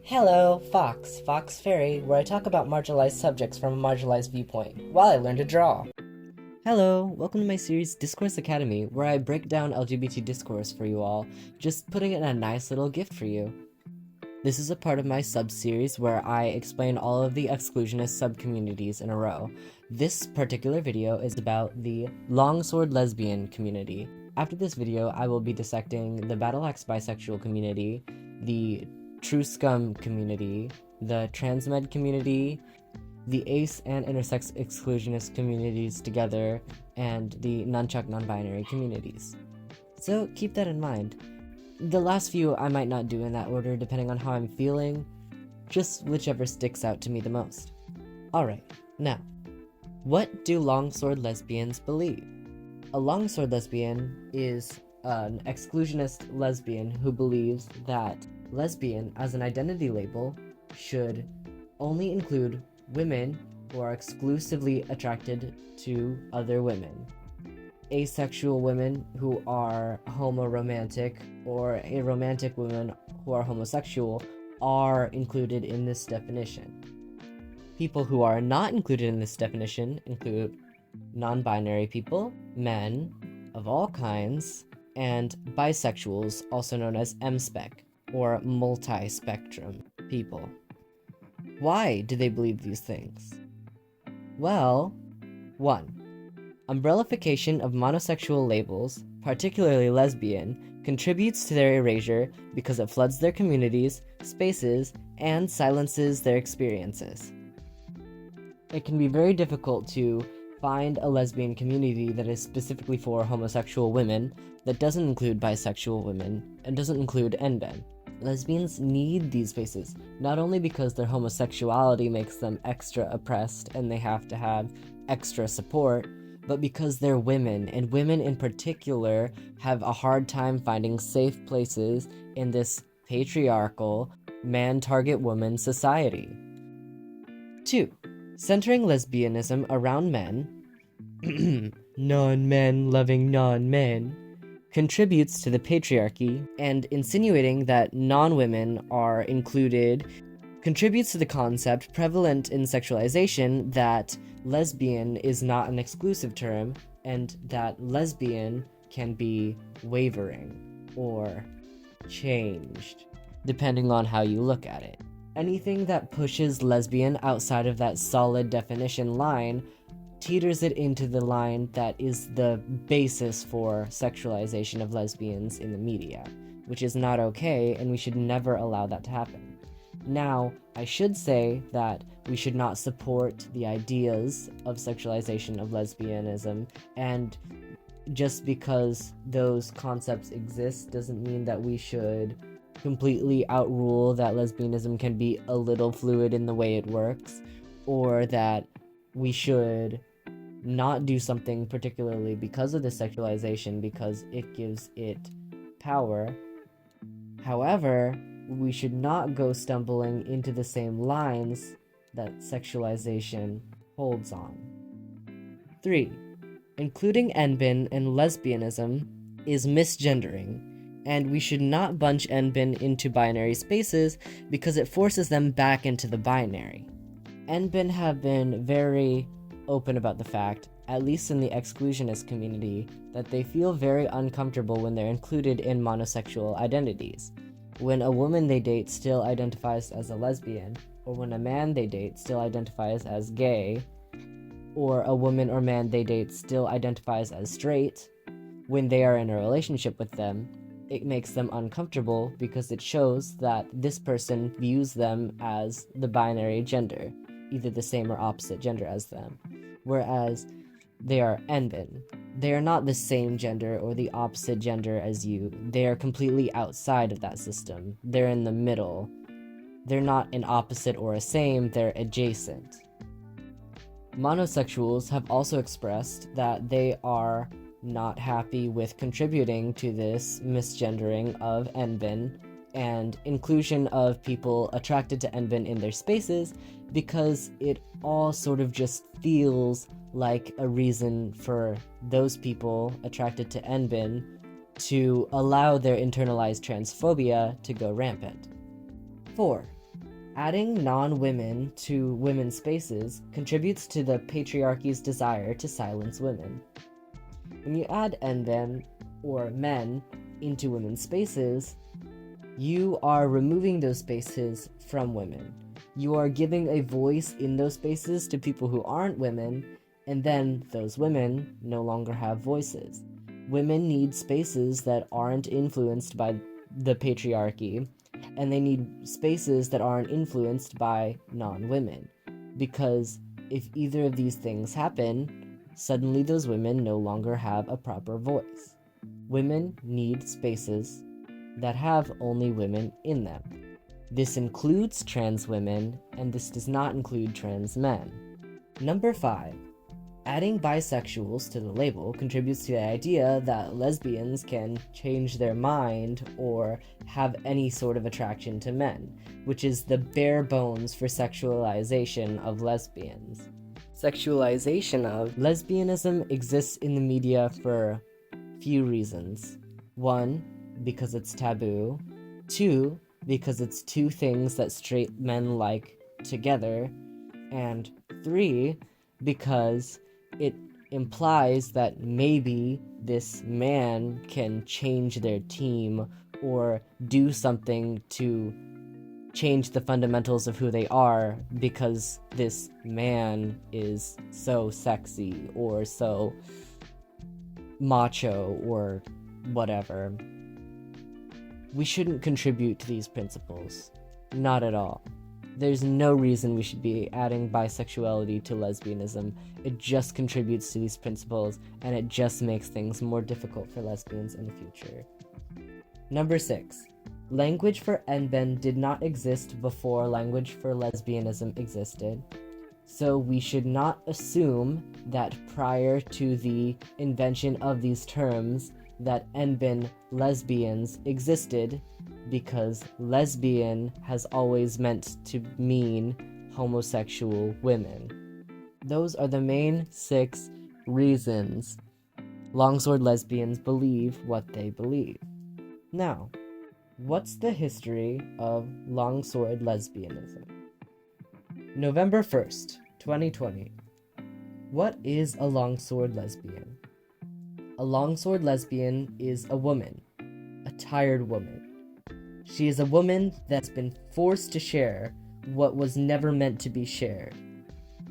Hello, Fox Fairy, where I talk about marginalized subjects from a marginalized viewpoint, while I learn to draw. Hello, welcome to my series Discourse Academy, where I break down LGBT discourse for you all, just putting it in a nice little gift for you. This is a part of my sub-series where I explain all of the exclusionist sub-communities in a row. This particular video is about the Longsword Lesbian community. After this video, I will be dissecting the Battle Axe bisexual community, the True Scum community, the Transmed community, the ace and intersex exclusionist communities together, and the nunchuck non-binary communities. So keep that in mind. The last few I might not do in that order depending on how I'm feeling, just whichever sticks out to me the most. Alright, now, what do longsword lesbians believe? A longsword lesbian is an exclusionist lesbian who believes that lesbian as an identity label should only include women who are exclusively attracted to other women. Asexual women who are homoromantic or aromantic women who are homosexual are included in this definition. People who are not included in this definition include non-binary people, men of all kinds, and bisexuals, also known as M-spec, or multi-spectrum people. Why do they believe these things? Well, 1. Umbrellification of monosexual labels, particularly lesbian, contributes to their erasure because it floods their communities, spaces, and silences their experiences. It can be very difficult to find a lesbian community that is specifically for homosexual women, that doesn't include bisexual women, and doesn't include NBEN. Lesbians need these spaces, not only because their homosexuality makes them extra oppressed and they have to have extra support, but because they're women, and women in particular have a hard time finding safe places in this patriarchal, man-target-woman society. 2. Centering lesbianism around men, non-men loving non-men, contributes to the patriarchy, and insinuating that non-women are included contributes to the concept prevalent in sexualization that lesbian is not an exclusive term, and that lesbian can be wavering or changed, depending on how you look at it. Anything that pushes lesbian outside of that solid definition line teeters it into the line that is the basis for sexualization of lesbians in the media, which is not okay, and we should never allow that to happen. Now, I should say that we should not support the ideas of sexualization of lesbianism, and just because those concepts exist doesn't mean that we should completely outrule that lesbianism can be a little fluid in the way it works, or that we should not do something particularly because of the sexualization because it gives it power. However, we should not go stumbling into the same lines that sexualization holds on. 3. Including NBIN and lesbianism is misgendering, and we should not bunch NBIN into binary spaces because it forces them back into the binary. NBIN have been very open about the fact, at least in the exclusionist community, that they feel very uncomfortable when they're included in monosexual identities. When a woman they date still identifies as a lesbian, or when a man they date still identifies as gay, or a woman or man they date still identifies as straight, when they are in a relationship with them, it makes them uncomfortable because it shows that this person views them as the binary gender, either the same or opposite gender as them, whereas they are NBIN. They are not the same gender or the opposite gender as you. They are completely outside of that system. They're in the middle. They're not an opposite or a same, they're adjacent. Monosexuals have also expressed that they are not happy with contributing to this misgendering of NBIN and inclusion of people attracted to NBIN in their spaces because it all sort of just feels like a reason for those people attracted to NBIN to allow their internalized transphobia to go rampant. 4. Adding non-women to women's spaces contributes to the patriarchy's desire to silence women. When you add enben, or men, into women's spaces, you are removing those spaces from women. You are giving a voice in those spaces to people who aren't women, and then those women no longer have voices. Women need spaces that aren't influenced by the patriarchy, and they need spaces that aren't influenced by non-women. Because if either of these things happen, suddenly those women no longer have a proper voice. Women need spaces that have only women in them. This includes trans women, and this does not include trans men. Number 5. Adding bisexuals to the label contributes to the idea that lesbians can change their mind or have any sort of attraction to men, which is the bare bones for sexualization of lesbians. Sexualization of lesbianism exists in the media for few reasons. 1, because it's taboo. 2, because it's two things that straight men like together. And 3, because it implies that maybe this man can change their team or do something to change the fundamentals of who they are because this man is so sexy or so macho or whatever. We shouldn't contribute to these principles. Not at all. There's no reason we should be adding bisexuality to lesbianism. It just contributes to these principles, and it just makes things more difficult for lesbians in the future. Number 6. Language for enben did not exist before language for lesbianism existed. So we should not assume that prior to the invention of these terms that enben lesbians existed, because lesbian has always meant to mean homosexual women. Those are the main 6 reasons Longsword lesbians believe what they believe. Now, what's the history of Longsword lesbianism? November 1st, 2020. What is a longsword lesbian? A longsword lesbian is a woman, a tired woman. She is a woman that's been forced to share what was never meant to be shared,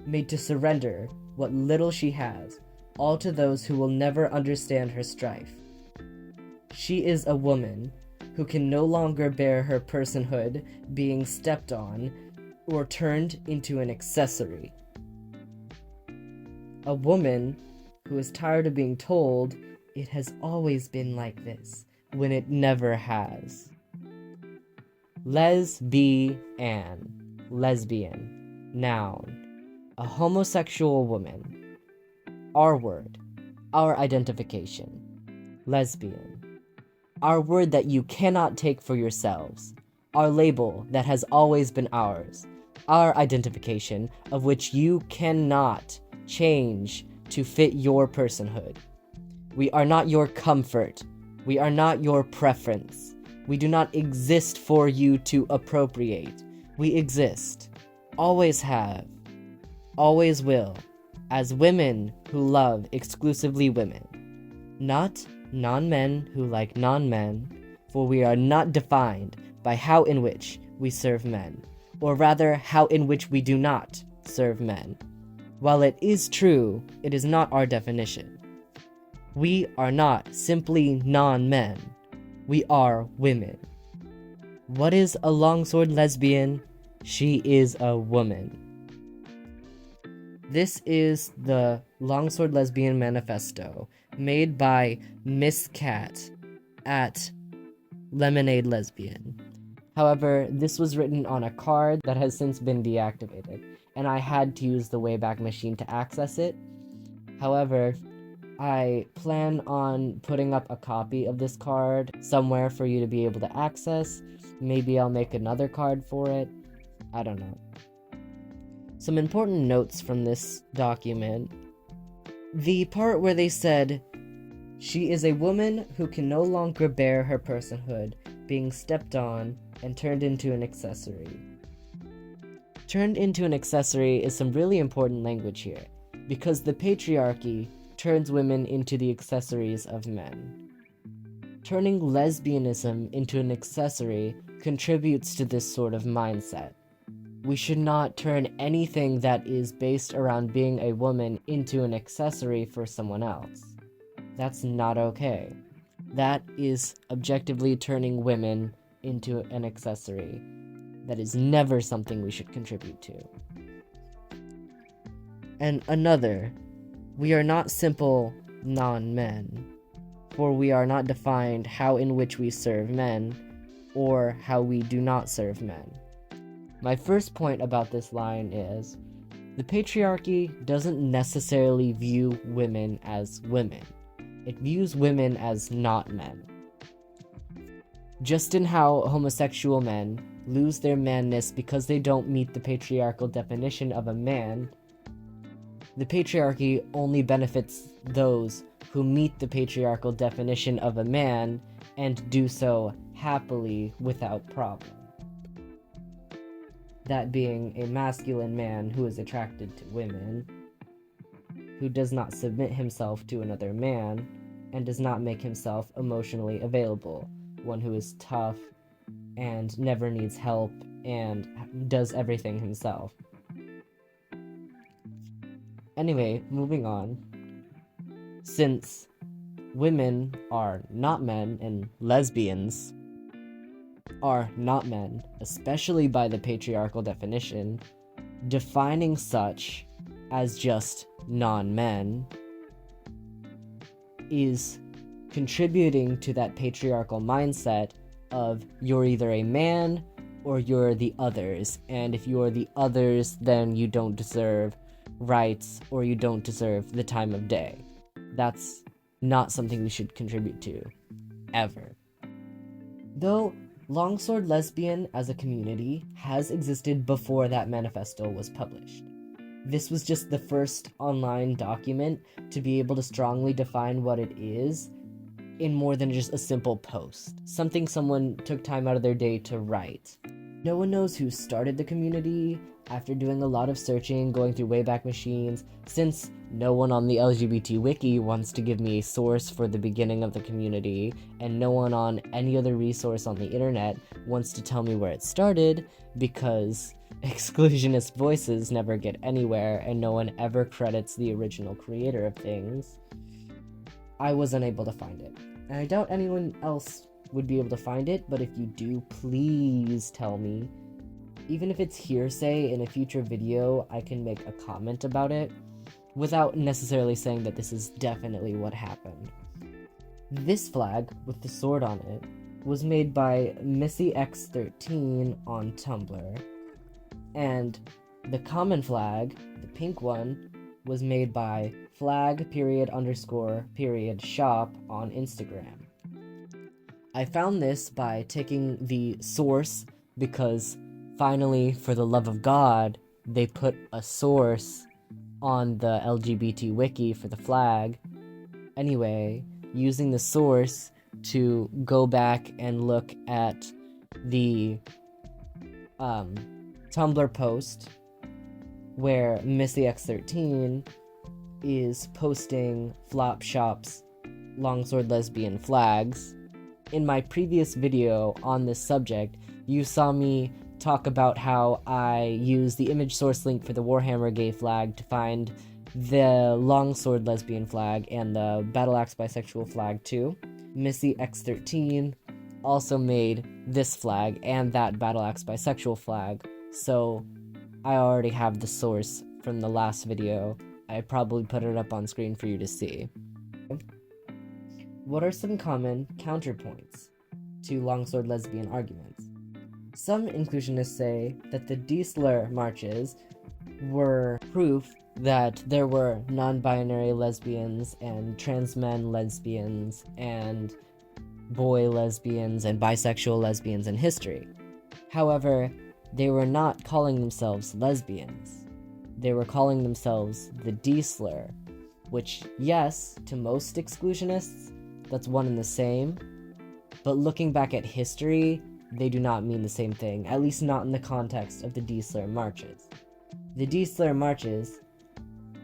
made to surrender what little she has, all to those who will never understand her strife. She is a woman who can no longer bear her personhood being stepped on or turned into an accessory. A woman who is tired of being told it has always been like this, when it never has. Lesbian, lesbian, noun, a homosexual woman. Our word, our identification, lesbian. Our word that you cannot take for yourselves. Our label that has always been ours. Our identification of which you cannot change to fit your personhood. We are not your comfort. We are not your preference. We do not exist for you to appropriate. We exist, always have, always will, as women who love exclusively women. Not non-men who like non-men, for we are not defined by how in which we serve men, or rather how in which we do not serve men. While it is true, it is not our definition. We are not simply non-men. We are women. What is a longsword lesbian? She is a woman. This is the Longsword Lesbian Manifesto, made by Miss Cat at Lemonade Lesbian. However, this was written on a card that has since been deactivated, and I had to use the Wayback Machine to access it. However, I plan on putting up a copy of this card somewhere for you to be able to access. Maybe I'll make another card for it. I don't know. Some important notes from this document. The part where they said, she is a woman who can no longer bear her personhood, being stepped on and turned into an accessory. Turned into an accessory is some really important language here, because the patriarchy turns women into the accessories of men. Turning lesbianism into an accessory contributes to this sort of mindset. We should not turn anything that is based around being a woman into an accessory for someone else. That's not okay. That is objectively turning women into an accessory. That is never something we should contribute to. And another, we are not simple non-men, for we are not defined how in which we serve men, or how we do not serve men. My first point about this line is, the patriarchy doesn't necessarily view women as women. It views women as not men. Just in how homosexual men lose their manness because they don't meet the patriarchal definition of a man, the patriarchy only benefits those who meet the patriarchal definition of a man and do so happily without problem. That being a masculine man who is attracted to women, who does not submit himself to another man, and does not make himself emotionally available, one who is tough and never needs help and does everything himself. Anyway, moving on. Since women are not men and lesbians are not men, especially by the patriarchal definition, defining such as just non-men is contributing to that patriarchal mindset of you're either a man or you're the others, and if you're the others, then you don't deserve rights or you don't deserve the time of day. That's not something we should contribute to, ever. Though Longsword Lesbian as a community has existed before that manifesto was published. This was just the first online document to be able to strongly define what it is in more than just a simple post, something someone took time out of their day to write. No one knows who started the community. After doing a lot of searching, going through Wayback Machines, since no one on the LGBT wiki wants to give me a source for the beginning of the community, and no one on any other resource on the internet wants to tell me where it started, because exclusionist voices never get anywhere and no one ever credits the original creator of things, I was unable to find it. And I doubt anyone else would be able to find it, but if you do, please tell me. Even if it's hearsay, in a future video, I can make a comment about it, without necessarily saying that this is definitely what happened. This flag, with the sword on it, was made by MissyX13 on Tumblr, and the common flag, the pink one, was made by flag__shop on Instagram. I found this by taking the source because finally, for the love of God, they put a source on the LGBT wiki for the flag. Anyway, using the source to go back and look at the Tumblr post where MissyX13 is posting Flop Shop's Longsword Lesbian flags. In my previous video on this subject, you saw me talk about how I use the image source link for the Warhammer gay flag to find the Longsword Lesbian flag and the Battle Axe bisexual flag too. MissyX13 also made this flag and that Battle Axe bisexual flag, so I already have the source from the last video. I probably put it up on screen for you to see. What are some common counterpoints to Longsword Lesbian arguments? Some inclusionists say that the D-slur marches were proof that there were non-binary lesbians and trans men lesbians and boy lesbians and bisexual lesbians in history. However, they were not calling themselves lesbians. They were calling themselves the D-slur, which, yes, to most exclusionists, that's one and the same, but looking back at history, they do not mean the same thing, at least not in the context of the D-slur marches. The D-slur marches,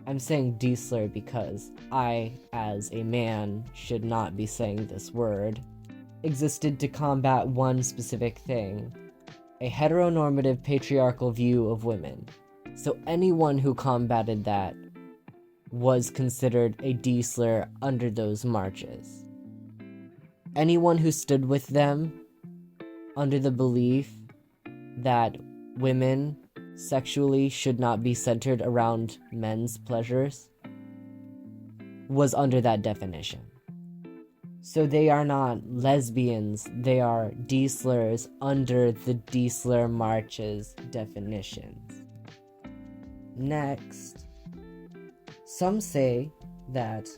I'm saying D-slur because I, as a man, should not be saying this word, existed to combat one specific thing: a heteronormative patriarchal view of women. So anyone who combated that was considered a D-slur under those marches. Anyone who stood with them under the belief that women sexually should not be centered around men's pleasures was under that definition. So they are not lesbians, they are D-slurs under the D-slur marches definitions. Next, some say that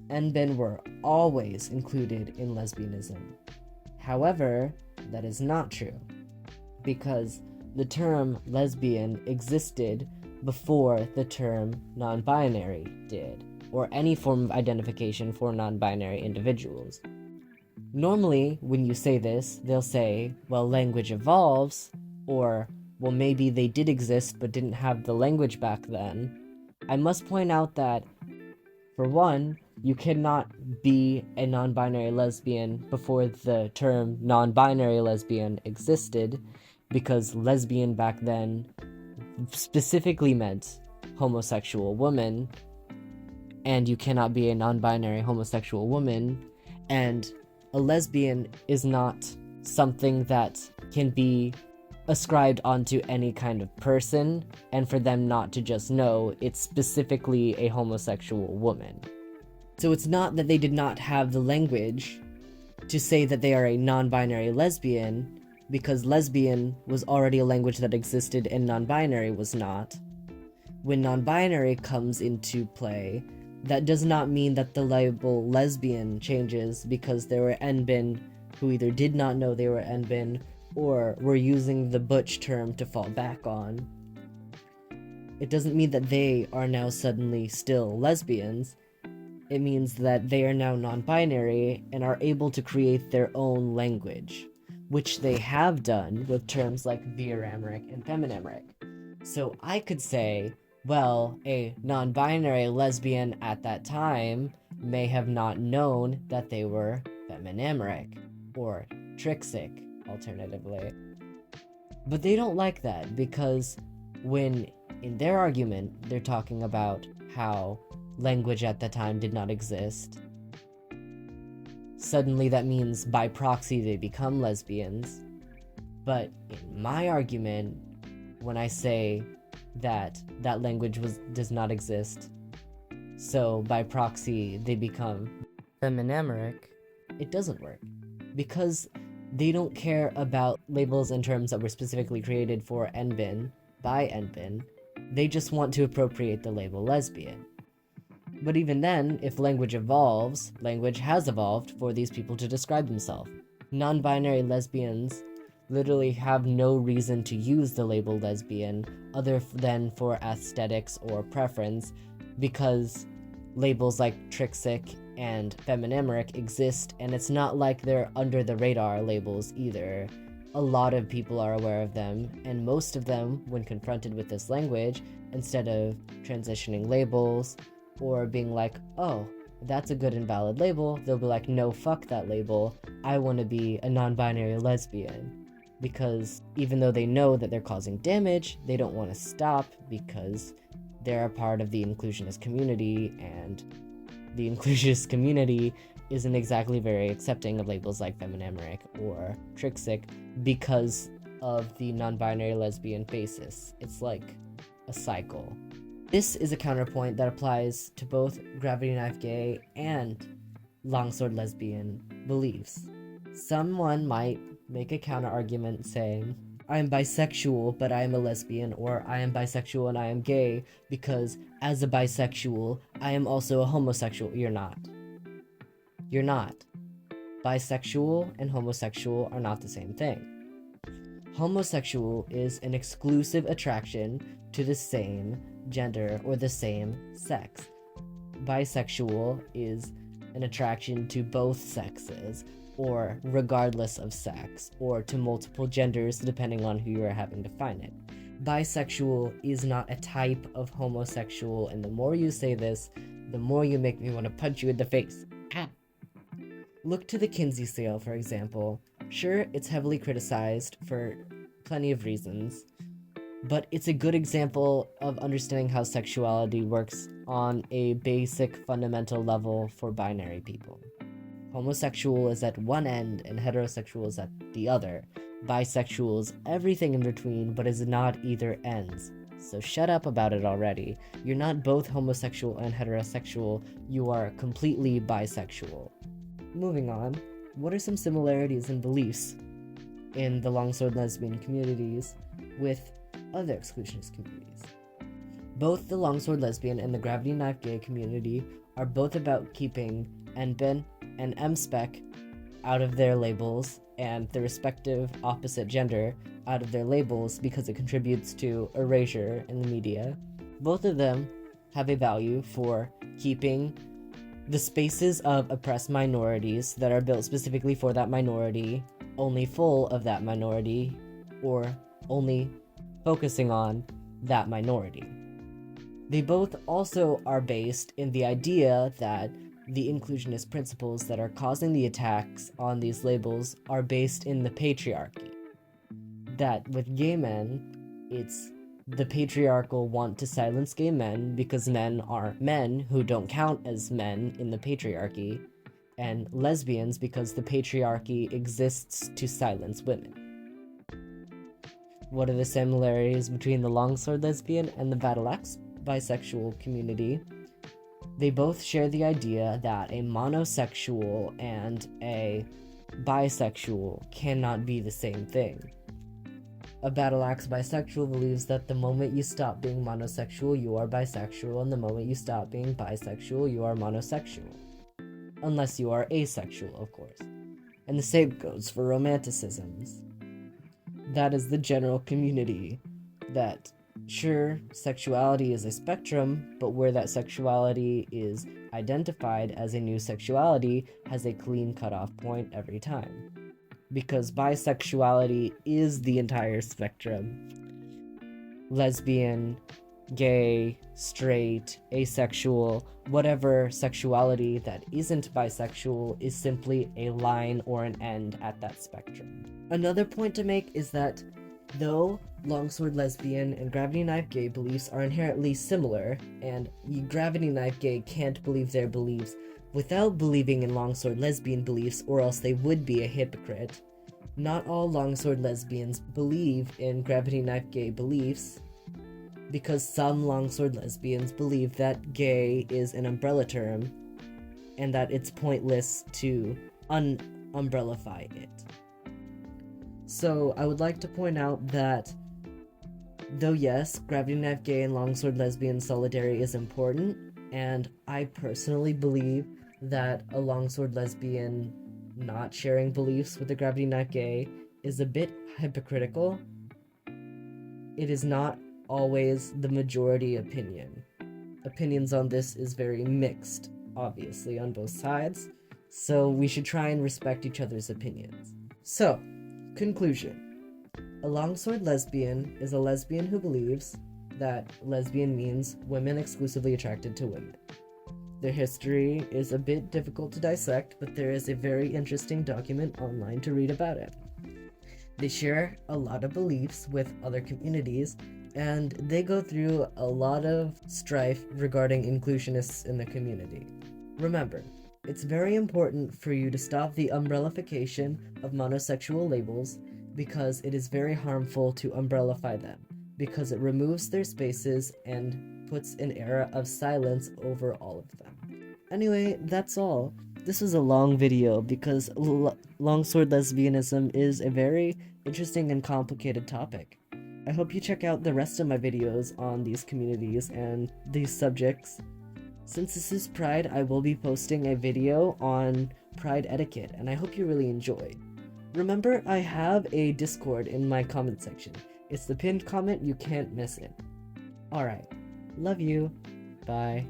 NBN were always included in lesbianism. However, that is not true, because the term lesbian existed before the term non-binary did, or any form of identification for non-binary individuals. Normally, when you say this, they'll say, well, language evolves, or, well, maybe they did exist but didn't have the language back then. I must point out that, for one, you cannot be a non-binary lesbian before the term non-binary lesbian existed, because lesbian back then specifically meant homosexual woman, and you cannot be a non-binary homosexual woman, and a lesbian is not something that can be ascribed onto any kind of person, and for them not to just know it's specifically a homosexual woman. So it's not that they did not have the language to say that they are a non-binary lesbian, because lesbian was already a language that existed and non-binary was not. When non-binary comes into play, that does not mean that the label lesbian changes because there were NBN who either did not know they were NBN or were using the butch term to fall back on. It doesn't mean that they are now suddenly still lesbians. It means that they are now non-binary and are able to create their own language, which they have done with terms like virameric and feminameric. So I could say, well, a non-binary lesbian at that time may have not known that they were feminameric, or trixic, alternatively. But they don't like that, because when, in their argument, they're talking about how language at the time did not exist, suddenly that means by proxy they become lesbians. But in my argument, when I say that language does not exist, so by proxy they become feminameric, it doesn't work, because they don't care about labels and terms that were specifically created for NBN by NBN. They just want to appropriate the label lesbian. But even then, if language evolves, language has evolved for these people to describe themselves. Non-binary lesbians literally have no reason to use the label lesbian other than for aesthetics or preference, because labels like trixic and feminameric exist, and it's not like they're under the radar labels either. A lot of people are aware of them, and most of them, when confronted with this language, instead of transitioning labels or being like, oh, that's a good and valid label, they'll be like, no, fuck that label, I want to be a non-binary lesbian. Because even though they know that they're causing damage, they don't want to stop, because they're a part of the inclusionist community, and the inclusionist community isn't exactly very accepting of labels like feminameric or trixic because of the non-binary lesbian basis. It's like a cycle. This is a counterpoint that applies to both Gravity Knife Gay and Longsword Lesbian beliefs. Someone might make a counter-argument saying, I am bisexual, but I am a lesbian, or I am bisexual and I am gay, because as a bisexual, I am also a homosexual. You're not. You're not. Bisexual and homosexual are not the same thing. Homosexual is an exclusive attraction to the same gender or the same sex. Bisexual is an attraction to both sexes, or regardless of sex, or to multiple genders depending on who you are having define it. Bisexual is not a type of homosexual, and the more you say this, the more you make me want to punch you in the face. Ah. Look to the Kinsey sale, for example. Sure, it's heavily criticized for plenty of reasons, but it's a good example of understanding how sexuality works on a basic fundamental level for binary people. Homosexual is at one end and heterosexual is at the other. Bisexual is everything in between, but is not either ends. So shut up about it already. You're not both homosexual and heterosexual, you are completely bisexual. Moving on, what are some similarities in beliefs in the Longsword lesbian communities with other exclusionist communities? Both the Longsword lesbian and the Gravity Knife gay community are both about keeping NBIN and MSpec out of their labels and the respective opposite gender out of their labels because it contributes to erasure in the media. Both of them have a value for keeping the spaces of oppressed minorities that are built specifically for that minority only full of that minority, or only focusing on that minority. They both also are based in the idea that the inclusionist principles that are causing the attacks on these labels are based in the patriarchy. That with gay men, it's the patriarchal want to silence gay men because men are men who don't count as men in the patriarchy, and lesbians because the patriarchy exists to silence women. What are the similarities between the Longsword lesbian and the Battle Axe bisexual community? They both share the idea that a monosexual and a bisexual cannot be the same thing. A Battle Axe bisexual believes that the moment you stop being monosexual, you are bisexual, and the moment you stop being bisexual, you are monosexual. Unless you are asexual, of course. And the same goes for romanticisms. That is the general community that, sure, sexuality is a spectrum, but where that sexuality is identified as a new sexuality has a clean cutoff point every time. Because bisexuality is the entire spectrum. Lesbian, gay, straight, asexual, whatever sexuality that isn't bisexual is simply a line or an end at that spectrum. Another point to make is that though Longsword lesbian and Gravity Knife gay beliefs are inherently similar, and Gravity Knife gay can't believe their beliefs without believing in Longsword lesbian beliefs, or else they would be a hypocrite, not all Longsword lesbians believe in Gravity Knife gay beliefs, because some Longsword lesbians believe that gay is an umbrella term, and that it's pointless to umbrellify it. So I would like to point out that though yes, Gravity Knife gay and Longsword lesbian solidarity is important, and I personally believe that a Longsword lesbian not sharing beliefs with the Gravity Knife gay is a bit hypocritical. It is not always the majority opinion. Opinions on this is very mixed, obviously, on both sides, so we should try and respect each other's opinions. So, conclusion. A Longsword lesbian is a lesbian who believes that lesbian means women exclusively attracted to women. Their history is a bit difficult to dissect, but there is a very interesting document online to read about it. They share a lot of beliefs with other communities, and they go through a lot of strife regarding inclusionists in the community. Remember, it's very important for you to stop the umbrellification of monosexual labels, because it is very harmful to umbrellify them, because it removes their spaces and puts an era of silence over all of them. Anyway, that's all. This was a long video because Longsword lesbianism is a very interesting and complicated topic. I hope you check out the rest of my videos on these communities and these subjects. Since this is Pride, I will be posting a video on Pride etiquette, and I hope you really enjoy. Remember, I have a Discord in my comment section. It's the pinned comment, you can't miss it. Alright, love you, bye.